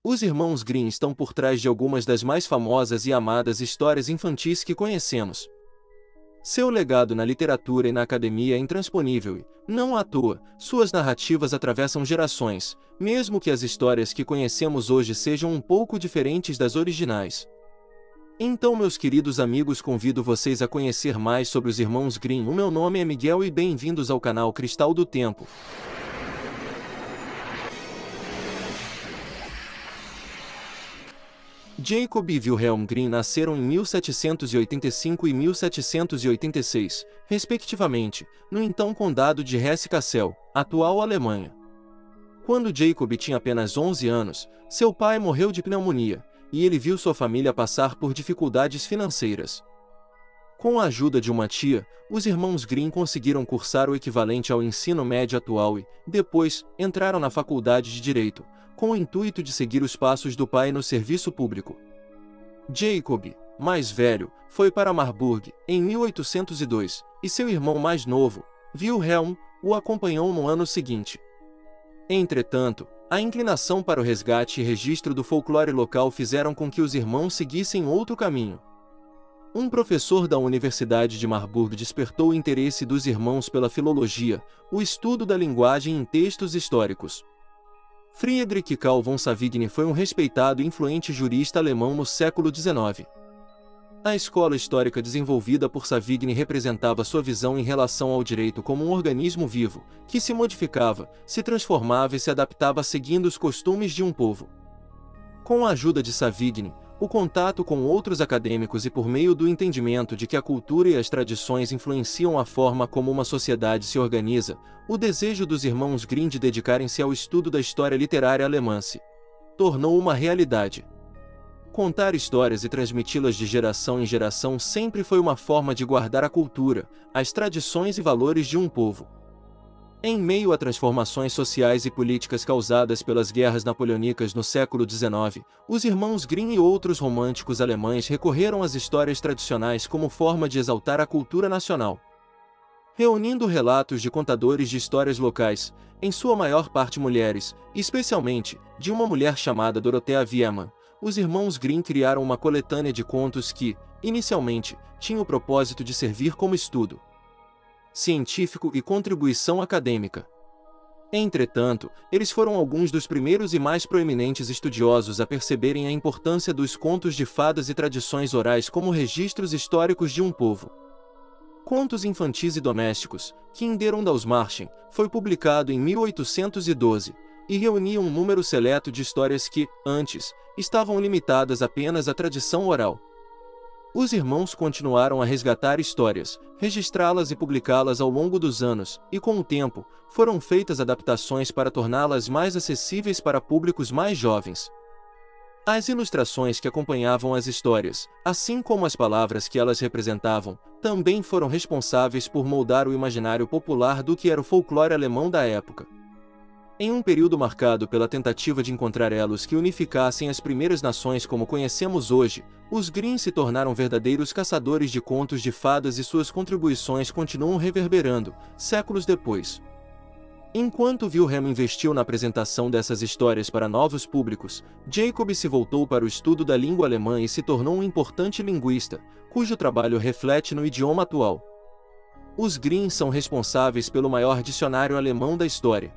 Os irmãos Grimm estão por trás de algumas das mais famosas e amadas histórias infantis que conhecemos. Seu legado na literatura e na academia é intransponível e, não à toa, suas narrativas atravessam gerações, mesmo que as histórias que conhecemos hoje sejam um pouco diferentes das originais. Então, meus queridos amigos, convido vocês a conhecer mais sobre os irmãos Grimm. O meu nome é Miguel e bem-vindos ao canal Cristal do Tempo. Jacob e Wilhelm Grimm nasceram em 1785 e 1786, respectivamente, no então condado de Hesse-Kassel, atual Alemanha. Quando Jacob tinha apenas 11 anos, seu pai morreu de pneumonia, e ele viu sua família passar por dificuldades financeiras. Com a ajuda de uma tia, os irmãos Grimm conseguiram cursar o equivalente ao ensino médio atual e, depois, entraram na faculdade de Direito, com o intuito de seguir os passos do pai no serviço público. Jacob, mais velho, foi para Marburg, em 1802, e seu irmão mais novo, Wilhelm, o acompanhou no ano seguinte. Entretanto, a inclinação para o resgate e registro do folclore local fizeram com que os irmãos seguissem outro caminho. Um professor da Universidade de Marburg despertou o interesse dos irmãos pela filologia, o estudo da linguagem em textos históricos. Friedrich Carl von Savigny foi um respeitado e influente jurista alemão no século XIX. A escola histórica desenvolvida por Savigny representava sua visão em relação ao direito como um organismo vivo, que se modificava, se transformava e se adaptava seguindo os costumes de um povo. Com a ajuda de Savigny, o contato com outros acadêmicos e por meio do entendimento de que a cultura e as tradições influenciam a forma como uma sociedade se organiza, o desejo dos irmãos Grimm de dedicarem-se ao estudo da história literária alemã se tornou uma realidade. Contar histórias e transmiti-las de geração em geração sempre foi uma forma de guardar a cultura, as tradições e valores de um povo. Em meio a transformações sociais e políticas causadas pelas guerras napoleônicas no século XIX, os irmãos Grimm e outros românticos alemães recorreram às histórias tradicionais como forma de exaltar a cultura nacional. Reunindo relatos de contadores de histórias locais, em sua maior parte mulheres, especialmente, de uma mulher chamada Dorothea Wiemann, os irmãos Grimm criaram uma coletânea de contos que, inicialmente, tinha o propósito de servir como estudo científico e contribuição acadêmica. Entretanto, eles foram alguns dos primeiros e mais proeminentes estudiosos a perceberem a importância dos contos de fadas e tradições orais como registros históricos de um povo. Contos Infantis e Domésticos, Kinder und Ausmarchen, foi publicado em 1812, e reunia um número seleto de histórias que, antes, estavam limitadas apenas à tradição oral. Os irmãos continuaram a resgatar histórias, registrá-las e publicá-las ao longo dos anos, e com o tempo, foram feitas adaptações para torná-las mais acessíveis para públicos mais jovens. As ilustrações que acompanhavam as histórias, assim como as palavras que elas representavam, também foram responsáveis por moldar o imaginário popular do que era o folclore alemão da época. Em um período marcado pela tentativa de encontrar elos que unificassem as primeiras nações como conhecemos hoje, os Grimm se tornaram verdadeiros caçadores de contos de fadas e suas contribuições continuam reverberando, séculos depois. Enquanto Wilhelm investiu na apresentação dessas histórias para novos públicos, Jacob se voltou para o estudo da língua alemã e se tornou um importante linguista, cujo trabalho reflete no idioma atual. Os Grimm são responsáveis pelo maior dicionário alemão da história.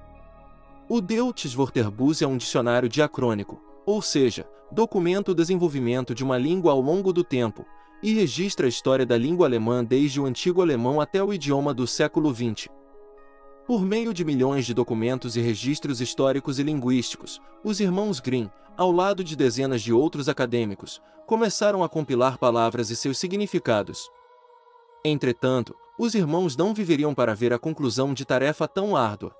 O Deutsches Wörterbuch é um dicionário diacrônico, ou seja, documenta o desenvolvimento de uma língua ao longo do tempo, e registra a história da língua alemã desde o antigo alemão até o idioma do século XX. Por meio de milhões de documentos e registros históricos e linguísticos, os irmãos Grimm, ao lado de dezenas de outros acadêmicos, começaram a compilar palavras e seus significados. Entretanto, os irmãos não viveriam para ver a conclusão de tarefa tão árdua.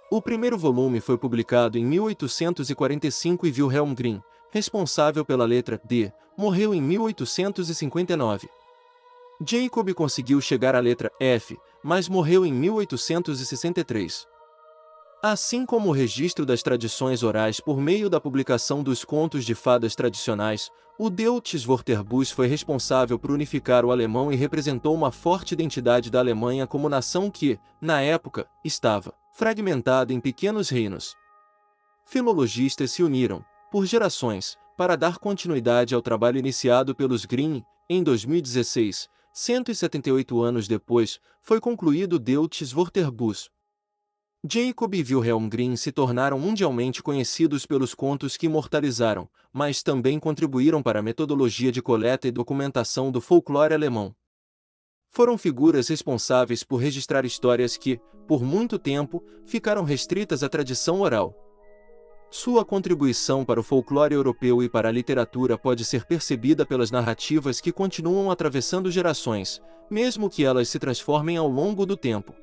O primeiro volume foi publicado em 1845 e Wilhelm Grimm, responsável pela letra D, morreu em 1859. Jacob conseguiu chegar à letra F, mas morreu em 1863. Assim como o registro das tradições orais por meio da publicação dos contos de fadas tradicionais, o Deutsches Wörterbuch foi responsável por unificar o alemão e representou uma forte identidade da Alemanha como nação que, na época, estava fragmentada em pequenos reinos. Filologistas se uniram, por gerações, para dar continuidade ao trabalho iniciado pelos Grimm. Em 2016, 178 anos depois, foi concluído Deutsches Wörterbuch. Jacob e Wilhelm Grimm se tornaram mundialmente conhecidos pelos contos que imortalizaram, mas também contribuíram para a metodologia de coleta e documentação do folclore alemão. Foram figuras responsáveis por registrar histórias que, por muito tempo, ficaram restritas à tradição oral. Sua contribuição para o folclore europeu e para a literatura pode ser percebida pelas narrativas que continuam atravessando gerações, mesmo que elas se transformem ao longo do tempo.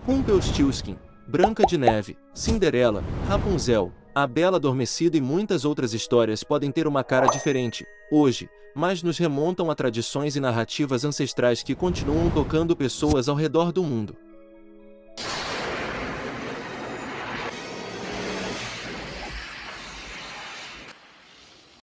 Rumpelstiltskin, Branca de Neve, Cinderela, Rapunzel, A Bela Adormecida e muitas outras histórias podem ter uma cara diferente, hoje, mas nos remontam a tradições e narrativas ancestrais que continuam tocando pessoas ao redor do mundo.